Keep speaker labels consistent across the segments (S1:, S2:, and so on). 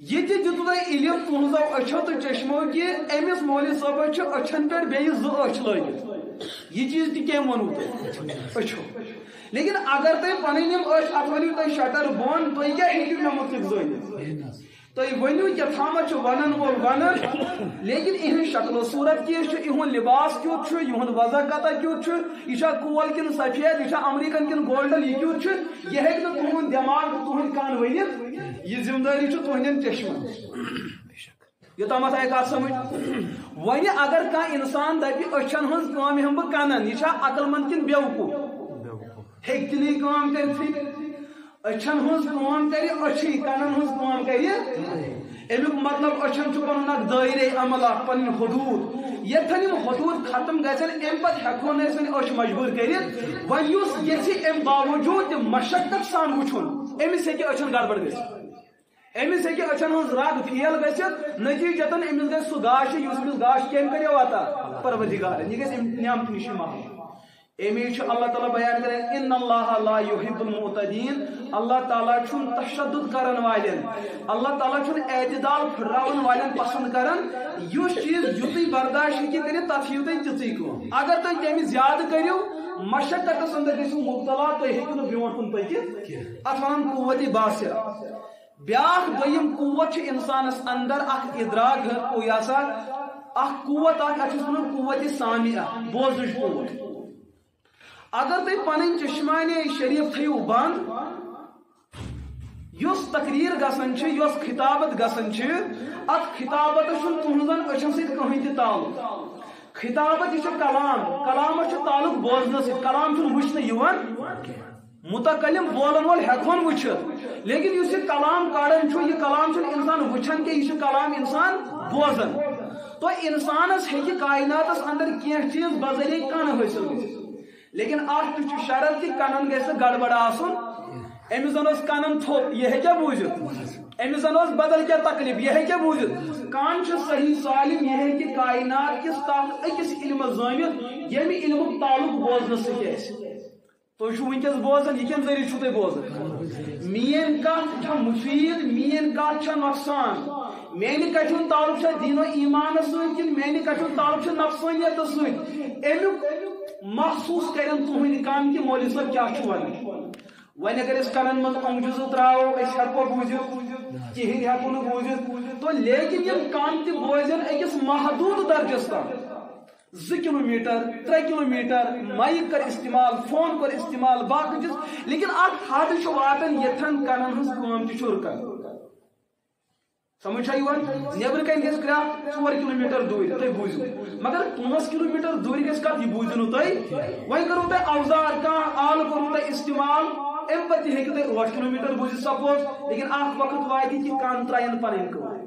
S1: یہ دتو تہ علم تہذو اچھو تو چشمو کہ امس مولوی صاحب اچھن پہ بیس زٕ أچھ لٲگِتھ یہ چیز تہ کم ونو تہ اچھو لیکن اگر تھی پنن أچھ ات ؤنِو تُہۍ شٹر بۄن تُہۍ کیٛاہ ہیٚکِو مےٚ مُتعلق زٲنِتھ تُہۍ ؤنِو کیٛاہتامتھ چھُ ونن وول ونان لیکن اہن شکل و صورت کیٛاہ چھُ اِہُنٛد لباس کیُتھ چھُ یِہُنٛد وضع قطع کیُتھ چھُ یہِ چھا کول کِنہٕ سفید یہِ چھا امریکن کِنہٕ گولڈن یہِ کیُتھ چھُ یہِ ہیٚکہِ نہٕ تُہُنٛد دٮ۪ماغ تہٕ تُہُنٛد کن ؤنِتھ یہِ ذمہٕ دٲری چھِ تُہنٛدٮ۪ن چشمن یوٚتامتھ آیہِ کتھ سمجھ وۄنۍ اگر کانٛہہ انسان دپہِ أچھن ہٕنٛز کٲم ہٮ۪مہٕ بہٕ کنن یہِ چھا عقل منٛد کِنہٕ بیوقوٗف ہیٚکہِ تہِ نہٕ کٲم کٔرتھٕے أچھن ہٕنٛز کٲم کرِ أچھی کنن ہٕنٛز کٲم کرِ امیُک مطلب أچھن چھُ پنُن اکھ دٲیرے عمل اکھ پنٕنۍ حدوٗد ییٚتٮ۪ن یِم حدوٗد ختم گژھن امہِ پتہٕ ہٮ۪کہو نہٕ أسۍ وۄنۍ أچھ مجبوٗر کٔرِتھ وۄنۍ یُس یژھِ امہِ باوجوٗد تہِ مشقت سان وٕچھُن أمِس ہیٚکہِ أچھن گڑبڑ گٔژھِتھ أمِس ہیٚکہِ أچھن ہٕنٛز رگ فیل گٔژھِتھ نٔتیٖجتن أمِس گژھِ سُہ گاشہِ یُس أمِس گاشہِ کٔمۍ کریو عطا پروردگارن یہِ گژھِ امہِ نعمتہٕ نِش محروم امی اللہ تعالیٰ بیان کریں ان اللہ لا يحب المعتدین اللہ تعالیٰ چھن تشدد کرن والن اللہ تعالیٰ چھن اعتدال پھراون والن پسند کرن یس چیز یُتُے برداشت ہیٚکہِ کٔرِتھ تتھ ہیٚیِو تُہۍ تِژٕے کٲم اگر تُہۍ تمہِ زیادٕ کٔرِو مشقتس اندر گٔژھِو مبتلا تُہۍ ہیٚکِو نہٕ برونٛٹھ کُن پٔکِتھ اتھ ونان قوتِ باصر بیاکھ دوٚیِم قوت چھِ انسانس اندر اکھ ادراک یہِ ہسا اکھ قوت اکھ اتھ چھِ ونان قوتِ سامعہ بوزنٕچ قوت اگر تُہۍ پنٕنۍ چشمانے شریف تھٲیِو بند یۄس تقریر گژھان چھِ یۄس خطابت گژھان چھِ اتھ خطابتس چھُنہٕ تُہنٛزن أچھن سۭتۍ کٕہٕنۍ تہِ تعلق خطابت یہِ چھِ کلام کلامس چھُ تعلق بوزنس سۭتۍ کلام چھُنہٕ وٕچھنہٕ یِوان متکلم بولن وول ہٮ۪کہون وٕچھِتھ لیکن یُس یہِ کلام کڑان چھُ یہِ کلام چھُنہٕ انسان وٕچھان کینٛہہ یہِ چھُ کلام انسان بوزان تو انسانس ہیٚکہِ کائناتس اندر کینٛہہ چیٖز بذریعہ کن حٲصِل گٔژھِتھ لیکن اتھ تہِ چھُ شرط کہِ کنن گژھِ نہٕ گڑبڑ آسُن أمِس زن اوس کنن تھوٚپ یہِ ہیٚکیٛاہ بوٗزِتھ أمِس زن اوس بدل کینٛہہ تکلیف یہِ ہیٚکیٛاہ بوٗزِتھ کان چھُ صحیح سالم یہِ ہیٚکہِ کائنات کِس تتھ أکِس علمس زٲنِتھ ییٚمہِ علمُک تعلق بوزنس سۭتۍ آسہِ تُہۍ چھُو وٕنکیٚس بوزان یہِ کمہِ ذٔریعہٕ چھُو تُہۍ بوزان میٲنۍ کتھ چھا مُفیٖد میٲنۍ کتھ چھا نۄقصان میانہِ کتھِ ہُنٛد تعلق چھا دیٖن و ایٖمانس سۭتۍ کِنہٕ میانہِ کتھِ ہُنٛد تعلق چھُ نفسٲنیتس سۭتۍ امیُک محسوٗس کرن تُہنٛدۍ کن کہِ مولوی صٲب کیٛاہ چھُ ونان وۄنۍ اگر أسۍ کنن منٛز اوٚنٛگجہِ زٕ تراوو أسۍ ہٮ۪کو بوٗزِتھ کِہیٖنۍ ہٮ۪کو نہٕ بوٗزِتھ تو لیکن یِم کن تہِ بوزن أکِس محدوٗد درجس تام 2 کلومیٹر 3 کلومیٹر مایک کر استعمال فون کر استعمال باقی چیز لیکن اکھ حد چھُ واتان یتھن کنن ہٕنٛز کٲم تہِ چھُ رُکان سمجھ چھا یِوان نیبرٕ کنۍ گژھِ کرٛکھ 4 کلومیٹر دوٗرِ تُہۍ بوٗزِو مگر 5 کلومیٹر دوٗرِ گژھِ کتھ یہِ بوٗزِو نہٕ تُہۍ وۄنۍ کٔرو تۄہہِ اوزار کانٛہہ آلہٕ کوٚروٕ تۄہہِ استعمال امہِ پتہٕ تہِ ہیٚکِو تُہۍ 8 کلومیٹر بوٗزِتھ سپوز لیکن اکھ وقت واتہِ کہِ کن ترٛاین پنٕنۍ کٲم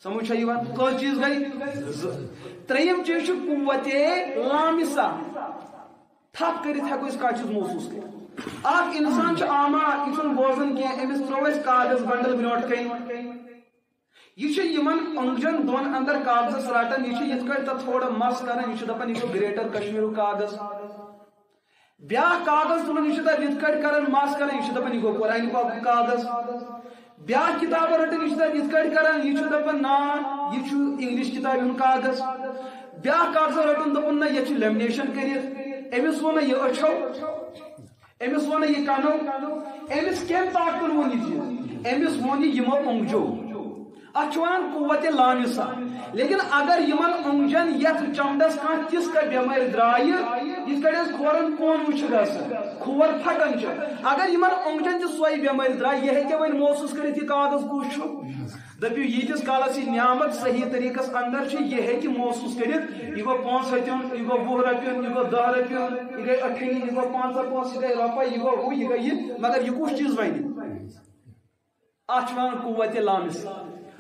S1: سمجھ چھا یِوان کٔژ چیٖز گٔے ترٛیٚیِم چیٖز چھُ قوتِ لامِسہ تھپھ کٔرِتھ ہٮ۪کو أسۍ کانٛہہ چیٖز محسوٗس کٔرِتھ اکھ انسان چھُ آما یہِ چھُنہٕ بوزان کینٛہہ أمِس ترٛوو اَسہِ کاغذ بنڈل برونٛٹھ کَنۍ یہِ چھُ یِمن اوٚنٛگجن دۄن اندر کاغذس رٹان یہِ چھُ یِتھ کٲٹھۍ تتھ تھوڑا مس کران یہِ چھُ دپان یہِ گوٚو گریٹر کشمیٖرُک کاغذ بیاکھ کاغذ تُلان یہِ چھُ تتھ یِتھ کٲٹھۍ کران مس کران یہِ چھُ دپان یہِ گوٚو قرآنہِ پاکُک کاغذ بیاکھ کتاب رٹان یہِ چھُ تتھ یِتھ کٲٹھۍ کران یہِ چھُ دپان نا یہِ چھُ انگلش کتابہِ ہُنٛد کاغذ بیاکھ کاغذ رٹان دوٚپُن نہ یتھ چھُ لیمنیشن کٔرِتھ أمِس ووٚن یہِ أچھو أمِس ووٚن یہِ کنو أمِس کٔمۍ طاقتن ووٚن یہِ چیٖز أمِس ووٚن یہِ یِمو اوٚنٛگجو اتھ چھُ ونان قوتِ لامِسہ لیکن اگر یِمن اوٚنٛگجن یتھ چمڈس کانٛہہ تِژھ کانٛہہ بٮ۪مٲرۍ درٛایہِ یِتھ کٲٹھۍ أسۍ کھورن کونوٕ چھُ گژھان کھور پھٹان چھُ اگر یِمن اوٚنٛگجن تہِ سۄے بٮ۪مٲرۍ درٛایہِ یہِ ہیٚکہِ وۄنۍ محسوٗس کٔرِتھ یہِ کاغذ کُس چھُ دٔپِو ییٖتِس کالس یہِ نعمت صحیح طریٖقس اندر چھِ یہِ ہیٚکہِ محسوٗس کٔرِتھ یہِ گوٚو 5 ہتیُن یہِ گوٚو 20 رۄپیُن یہِ گوٚو 10 رۄپیُن یہِ گٔے 8 یہِ گوٚو 5 پونٛسہٕ یہِ گٔے رۄپے یہِ گوٚو ہُہ یہِ گٔے یہِ مگر یہِ کُس چیٖز وَنہِ اتھ چھِ ونان قوتِ لامِسہ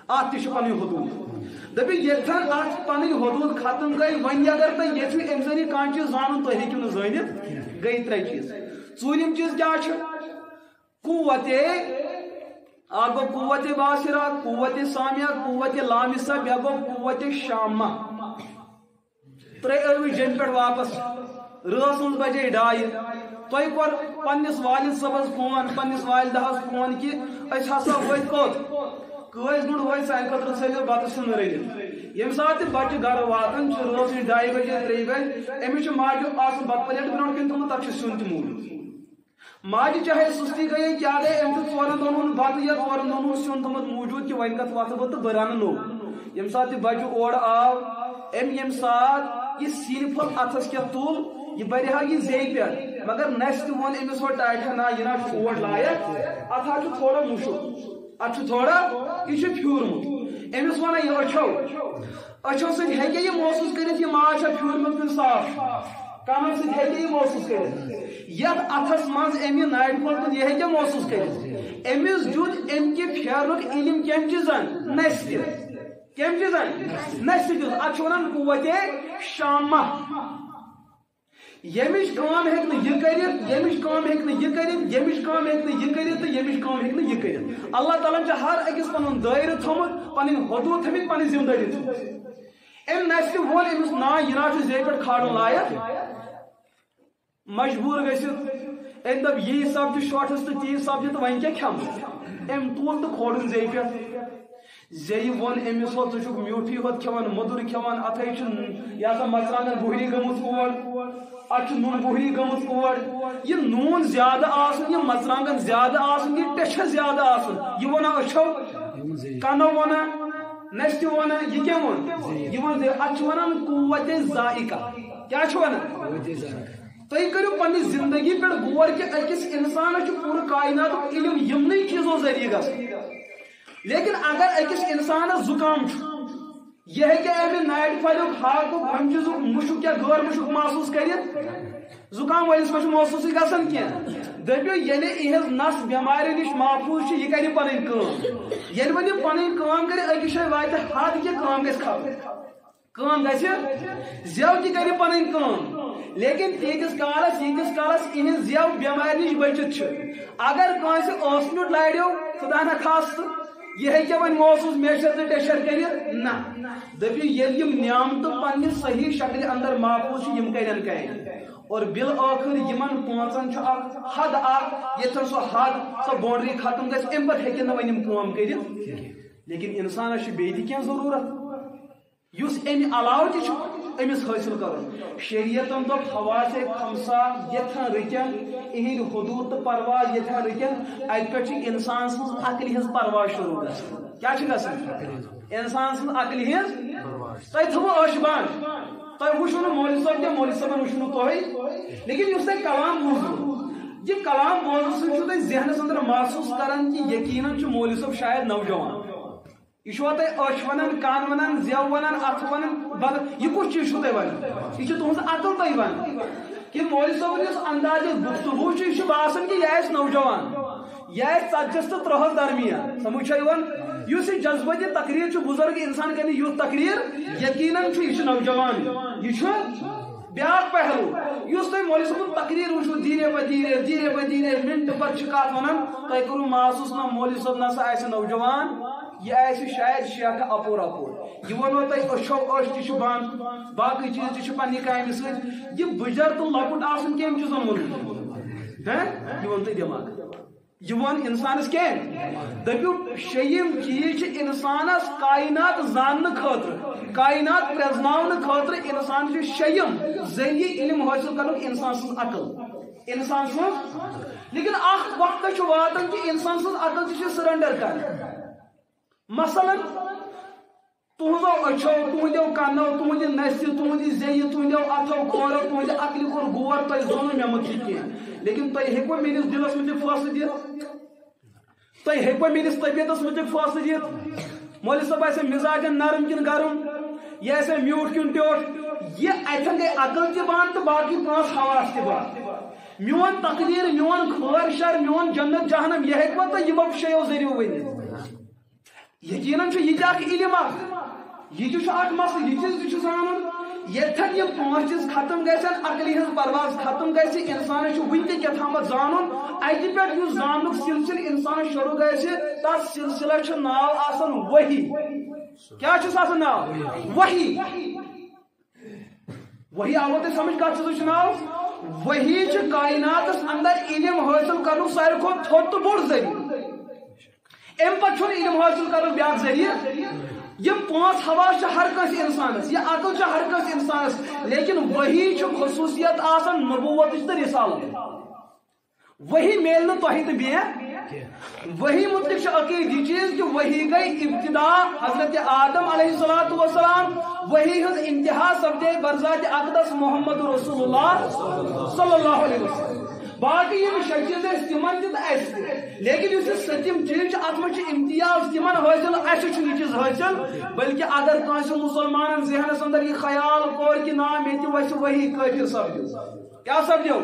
S1: اتھ تہِ چھُ پنٕنۍ حدوٗد دٔپِو ییٚتھن اتھ پنٕنۍ حدوٗد ختم گٔے وۄنۍ اگر تُہۍ یژھِو امہِ ذٔریعہٕ کانٛہہ چیٖز زانُن تُہۍ ہیٚکِو نہٕ زٲنِتھ گٔے 3 چیٖز ژوٗرِم چیٖز کیٛاہ چھُ قوتِ اکھ گوٚو قوتِ باصرہ قوتِ سامعہ قوتِ لامِسہ بیٚیہِ گوٚو قوتِ شامہ ترٛٲوِو جیٚمہِ پٮ۪ٹھ واپس رٲژ منٛز بجے 2:30 تۄہہِ کوٚر پننِس والد صٲبس فون پننِس والدہس فون کہِ أسۍ ہسا وٲتۍ کوٚت کٲج گُنٛڈ وٲتۍ سانہِ خٲطرٕ تھٲیزیو بتہٕ سیُن رٔنِتھ ییٚمہِ ساتہٕ تہِ بچہِ گرٕ واتان چھُ رٲژ 2:30 بجے 3 بجے أمِس چھُ ماجہِ آسان بتہٕ پلیٹ برٛونٛٹھ کِنۍ تھوٚمُت تتھ چھُ سیُن تہِ موٗجوٗد ماجہِ چاہے سُستی گٔیے کیٛاہ گٔیے أمۍ چھُ 4 دۄہن ہُنٛد بتہٕ یا 4 دۄہن ہُنٛد سیُن تھوٚمُت موٗجوٗد کہِ وۄنۍ کتھ وتھٕ بہٕ تہٕ بہٕ رنہٕ نوٚو ییٚمہِ ساتہٕ تہِ بچہِ اورٕ آو أمۍ ییٚمہِ ساتہٕ یہِ سِنۍ پھوٚل اتھس کیٛاہ تُل یہ بڑھا یہ زیٚیہِ پٮ۪ٹھ مگر نسہِ تہِ ووٚن أمِس وۄنۍ ٹاٹھا نا یہِ نا چھُ اوٹ لایق اتھ ہا چھُ تھوڑا مُشُک اتھ چھُ تھوڑا یہِ چھُ پھیوٗرمُت أمِس ونان یہِ أچھو سۭتۍ ہیٚکہِ یہِ محسوٗس کٔرِتھ یہِ ماز چھا پھیوٗرمُت کِنہٕ صاف کانٛہہ سۭتۍ ہیٚکہِ یہِ محسوٗس کٔرِتھ یتھ اتھس منٛز أمۍ یہِ نارِ پھوٚل تُل یہِ ہیٚکہِ محسوٗس کٔرِتھ أمِس دیُت أمۍ کہِ پھیرنُک علم کٔمۍ چیٖزن نسہِ تہِ کٔمۍ چیٖزن نسہِ تہِ دیُت اتھ چھِ ونان قوتِ شامہ ییٚمِچ کٲم ہیٚکہِ نہٕ یہِ کٔرِتھ ییٚمِچ کٲم ہیٚکہِ نہٕ یہِ کٔرِتھ ییٚمِچ کٲم ہیٚکہِ نہٕ یہِ کٔرِتھ تہٕ ییٚمِچ کٲم ہیٚکہِ نہٕ یہِ کٔرِتھ اللہ تعالیٰ چھُ ہر أکِس پنُن دٲیرٕ تھوٚمُت پنٕنۍ حدوٗد تھٲمٕتۍ پنٕنۍ ذمہٕ دٲری تھٲمٕژ أمۍ نسہِ تہِ ووٚن أمِس نا یہِ نا چھُ زیٚیہِ پٮ۪ٹھ کھالُن لایق مجبوٗر گٔژھِتھ أمۍ دوٚپ یی سبزی شوٹھس تہٕ تی سبزی تہٕ وۄنۍ کیٛاہ کھٮ۪مہٕ أمۍ تُل تہٕ کھولُن زیٚیہِ پٮ۪ٹھ زیٚیہِ ووٚن أمِس ہو ژٕ چھُکھ میوٗٹھٕے ہوت کھٮ۪وان موٚدُر کھٮ۪وان اَتھَے چھُ یہِ ہسا مرژٕوانٛگن بُہری گٔمٕژ اور اَتھ چھُ نوٗن بُہری گٔمٕژ اور یہِ نوٗن زیادٕ آسُن یہِ مرژٕوانٛگن زیادٕ آسُن یہِ ٹیٚچھر زیادٕ آسُن یہِ وَنان أچھو کَنو وَنان نسہِ تہِ وَنان یہِ کیٛاہ ووٚن یہِ ووٚن اَتھ چھِ وَنان قوتِ ذائقہ کیٛاہ چھُ وَنان تُہۍ کٔرِو پننہِ زندگی پٮ۪ٹھ غور کہِ أکِس اِنسانس چھُ پوٗرٕ کایناتُک علم یِمنٕے چیٖزو ذٔریعہٕ گژھان لیکن اگر أکِس اِنسانس زُکام چھُ یہِ ہیٚکہِ اَمہِ نارِ پھلیُک ہاکُک اَمہِ چیٖزُک مُشُک یا غٲر مُشُک محسوٗس کٔرِتھ زُکام وٲلِس ما چھُ محسوٗسٕے گژھان کینٛہہ دٔپِو ییٚلہِ یِہٕنٛز نس بٮ۪مارِ نِش محفوٗظ چھِ یہِ کرِ پنٕنۍ کٲم ییٚلہِ وۄنۍ یہِ پنٕنۍ کٲم کرِ أکِس جایہِ واتہِ حد کہِ کٲم گژھِ ختم کٲم گژھِ زٮ۪و تہِ کرِ پنٕنۍ کٲم لیکن تیٖتِس کالس ییٖتِس کالس یِہٕنٛز زٮ۪و بٮ۪مارِ نِش بٔچِتھ چھِ اگر کٲنٛسہِ ٲس نیُٹ لاریو خۄدا نخواستہٕ یہ ہے کیا وۄنۍ محسوٗس میچر تہٕ ٹیچر کٔرِتھ نہ دٔپِو ییٚلہِ یِم نعمتہٕ پننہِ صحیح شکلہِ اندر محفوٗظ چھِ یِم کَرن کامہِ اور بالآخر یِمن پانٛژن چھُ اکھ حد اکھ ییٚتھن سۄ حد سۄ باونڈری ختم گژھِ اَمہِ پتہٕ ہیٚکن نہٕ وۄنۍ یِم کٲم کٔرِتھ لیکن اِنسانس چھُ بیٚیہِ تہِ کینٛہہ ضروٗرت یُس اَمہِ علاوٕ تہِ چھُ أمِس حٲصِل کرُن شریعتن دوٚپ حواسے خمسا ییٚتھن رٕکٮ۪ن اِہِنٛدۍ حدوٗد تہٕ پرواز ییٚتھن رٕکٮ۪ن اَتہِ پٮ۪ٹھ چھِ اِنسان سٕنٛز عقلہِ ہٕنٛز پرواز شروٗع گژھان کیٛاہ چھُ گژھان اِنسان سٕنٛز عقلہِ ہٕنٛز تۄہہِ تھوٚوٕ أچھ بنٛد تۄہہِ وٕچھو نہٕ مولوی صٲب کینٛہہ مولوی صٲبن وٕچھو نہٕ تُہۍ لیکن یُس تۄہہِ کلام بوٗزوٕ یہِ کلام بوزنہٕ سۭتۍ چھُو تُہۍ ذہنس انٛدر محسوٗس کران کہِ یقیٖنن چھُ مولوی صٲب شاید نوجوان یہ چھُوا تۄہہِ أچھ ونان کان ونان زٮ۪و ونان اتھٕ ونان بدل یہِ کُس چیٖز چھُو تۄہہِ ونان یہِ چھِ تُہنٛز عقل تۄہہِ ونان کہِ مولوی صٲبن یُس اندازِ گفتگوٗ چھُ یہِ چھُ باسان کہِ یہِ آسہِ نوجوان یہِ آسہِ 40 تہٕ 30 درمیان سمجھ چھا یِوان یُس یہِ جذبٲتی تقریر چھُ بُزرگ انسان کرِ یُتھ تقریر یقیٖنن چھُ یہِ چھُ نوجوان یہِ چھُ بیاکھ پہلو یُس تۄہہِ مولوی صٲبُن تقریر وٕچھو دھیٖرے بدھیٖرے منٹہٕ پتہٕ چھِ کتھ ونان تۄہہِ کوٚروٕ محسوٗس نہ مولوی صٲب نسا آسہِ نوجوان یہ آسہِ شاید شیخ اپور یہ ونو تۄہہِ أچھو أچھ تہِ چھِ بنٛد باقٕے چیٖز تہِ چھِ پننہِ کامہِ سۭتۍ یہِ بٕجر تہٕ لۄکُٹ آسُن کٔمۍ چیٖزن ووٚنمُت یہِ ووٚن تۄہہِ دٮ۪ماغ یہ ووٚن انسانس کیٚنٛہہ دٔپِو شیٚیِم چیٖز چھِ انسانس کاینات زاننہٕ خٲطرٕ کاینات پرٛزناونہٕ خٲطرٕ انسان چھُ شیٚیِم ذٔریعہٕ علم حٲصِل کرنُک انسان سٕنٛز عقل انسان سٕنٛز لیکن اکھ وقت چھُ واتان کہِ انسان سٕنٛز عقل تہِ چھِ سرنڈر کران مثلاً تُہنٛزو أچھو تُہنٛدیو کَنو تُہنٛدِ نسہِ تُہنٛدِ زیٚیہِ تُہنٛدیو اَتھو کھورو تُہنٛدِ عقلہِ کوٚر غور تۄہہِ زوٚنوٕ مےٚ مُتعلِق کینٛہہ لیکن تۄہہِ ہیٚکوا میٲنِس دِلس مُتعلِق فٲصلہٕ دِتھ تۄہہِ ہیٚکوا میٲنِس طبیعتس مُتعلِق فٲصلہٕ دِتھ مولوی صٲب آسہِ مِزاجن نرم کِنہٕ گرم یہِ آسہِ میوٗٹھ کِنہٕ ٹیوٚٹھ یہِ اتٮ۪ن گٔے عقل تہِ بنٛد تہٕ باقٕے 5 حواس تہِ بنٛد میون تقدیٖر میون خٲر شر میون جنت جہنم یہِ ہیٚکوا تُہۍ یِمو شیٚیو ذٔریعہٕ ؤنِتھ یقیٖنن چھُ یہِ تہِ اکھ علم اکھ یہِ تہِ چھُ اکھ مسلہٕ یہِ چیٖز تہِ چھُ زانُن ییٚتٮ۪ن یِم 5 چیٖز ختم گژھن عقلہِ ہٕنٛز پرواز ختم گژھِ انسانس چھُ وُنہِ تہِ کیٛاہتامتھ زانُن اتہِ پٮ۪ٹھ یُس زاننُک سلسلہٕ انسانس شروٗع گژھِ تتھ سلسلس چھُ ناو آسان وحی کیٛاہ چھُس آسان ناو وحی وہی آوت سمجھ کا چیز ناو وہی کائنات اندر علم حاصل کرنے سارے کو تھوڑ تو بڑھ ذریعہ ام پتہ علم حاصل کرنے بیاق ذریعہ یہ پانچ ہوا ہر کس انسانس یہ عقل ہر کس انسانس لیکن وہی خصوصیت آسان نبوت تو رسالت وہی میل نا تہ تو وہی متعلق عقیدی چیز کہ وہی گئی ابتدا حضرت آدم علیہ السلام وہی ہز انتہا سپدے برذات اقدس محمد رسول اللہ صلی اللہ علیہ وسلم باقی یہ شچیز تمن تس لیکن اس سچم چیز ات من امتیاز تمن حاصل اس یہ چیز حاصل بلکہ اگر کانس مسلمان ذہنس اندر یہ خیال کور کہ نا مے وس وہی کافر سپدو کیا سپدو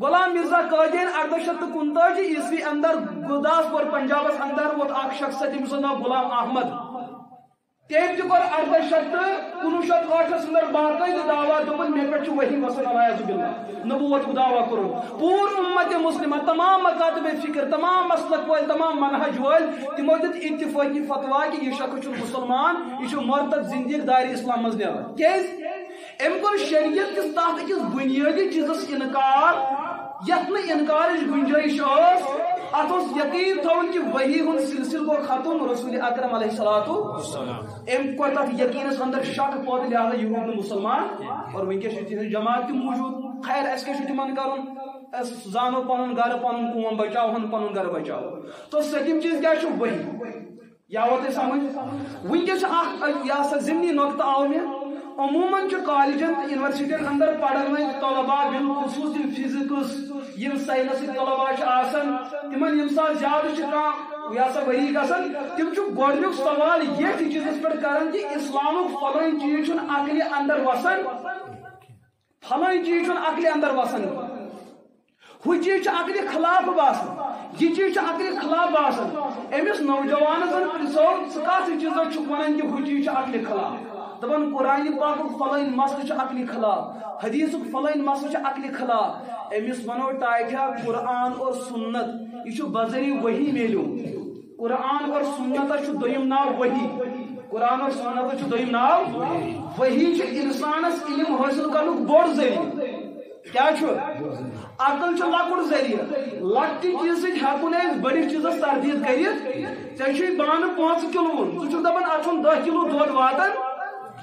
S1: غلام مرزا قادین 1859 عیسوی اندر گرداسپور پنجابس اندر ووت اخ شخص تمس ناو غلام احمد تم تہ کور 1859 اندر باقاعدہ دعویٰ دپن مے پہ وحی وسن علیہ باللہ نبوت کو دعویٰ کرو پور امت مسلمہ تمام مکاتب فکر تمام مسلک وال تمام منہج وال تمو دت اتفاقی فتوا کہ یہ شخص مسلمان یہ مرتد زندگی دار اسلام مز نیران کیاز ام کو شریعت کس تحت کس بنیادی چیزس انکار یت انکار گنجائش ات یقین تھون کہ وہی ہن سلسل کو ختم رسول اکرم علیہ الصلوۃ ام کو تک یقینس اندر شک پود لہذا یہ ہوں مسلمان اور ونکس جماعت موجود خیر اس کے تمن کرن زانو پن گھر پن قوم بچاو ہن پن گھر بچاو تو سکیم چیز کیا وہی یا ہوتے سمجھ ونکس یا ضمنی نقطہ آو میں عموماً کالجن یونیورسٹین اندر پڑھنے طلباء بالخصوص فزکس یم سائنس طلباء آسان تمن یم سات زیادہ وری گھن تم گۄڈنیُک سوال یہ چیزس پہ کران کہ اسلام فلٲنۍ چیز عقلہِ اندر وسان فلٲنۍ چیز عقلہِ اندر وسان ہُہ چیز عقلہِ خلاف باسان یہ چیز عقلہِ خلاف باسان امس نوجوانس پرژھو ژٕ کتھ چیزس ونان کہ ہُہ چیز عقلہِ خلاف دپان قرآن پاک فلٲنۍ مسلہ عقلہِ خلاف حدیث فلٲنۍ مسلہ عقلہِ خلاف امس ونو ٹاٹھیا قرآن اور سنت یہ بذری وحی میلو قرآن اور سنت دویم ناو وحی قرآن اور سنت دویم ناو وحی انسانس علم حاصل کرنے بوڑ ذریعہ کیا عقل لکٹ ذریعہ لکٹی چیز ہیکن بڑی چیزس تردید کر بانہ 5 کلو ٹھیک دپان ات 10 کلو دود واتان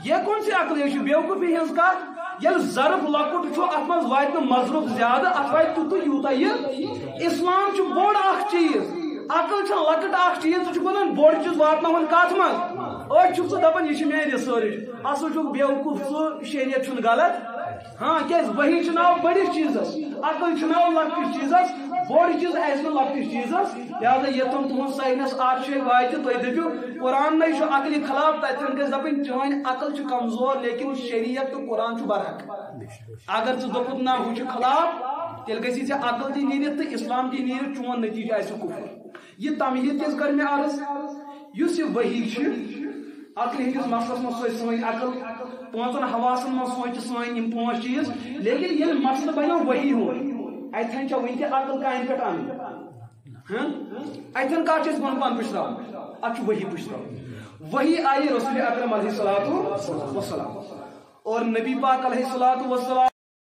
S1: یہ کون سی عقل یہ بیوقوفی ہز کت یل ظرف لکٹ ات من وات مضروب زیادہ ات وات تیت یوتا یہ اسلام بوڑ اخ چیز عقل لکٹ اخ چیز ٹھیک ونان بوڑ چیز واتن کت من دپان یہ میری ریسرچ اصل بیوقوف سہ شریعت غلط ہاں کیاز وہی ناو بڑس چیزس عقل ناو لکٹس چیزس بوڑ چیز آس لکٹس چیزس لہذا یتن تہذ سائنس آج شے وات تھی دپو قرآن نئی عقل خلاف تتن گھس دپن چون عقل کمزور لیکن شریعت تو قرآن برحق اگر ژٕ نا ہُہ خلاف تیل گژھی ژےٚ عقل تہِ نیٖرِتھ تہٕ اسلام تہِ نیٖرِتھ چون نتیجہ آسہِ کفر یہ تمہید کیٛاز کر مےٚ عرض یُس یہ وحی عقل ہندس مسلس من سوچ سن عقل پانچن حواسن من سوچ سن یم 5 چیز لیکن یہ مسئلہ بنو وحی ہوں اتن ون تہ عقل کامہ پہ ان اتن کت بن پان پشرا ات وحی پشرا وحی آئی رسول اکرم علیہ الصلوۃ والسلام اور نبی پاک علیہ الصلوۃ والسلام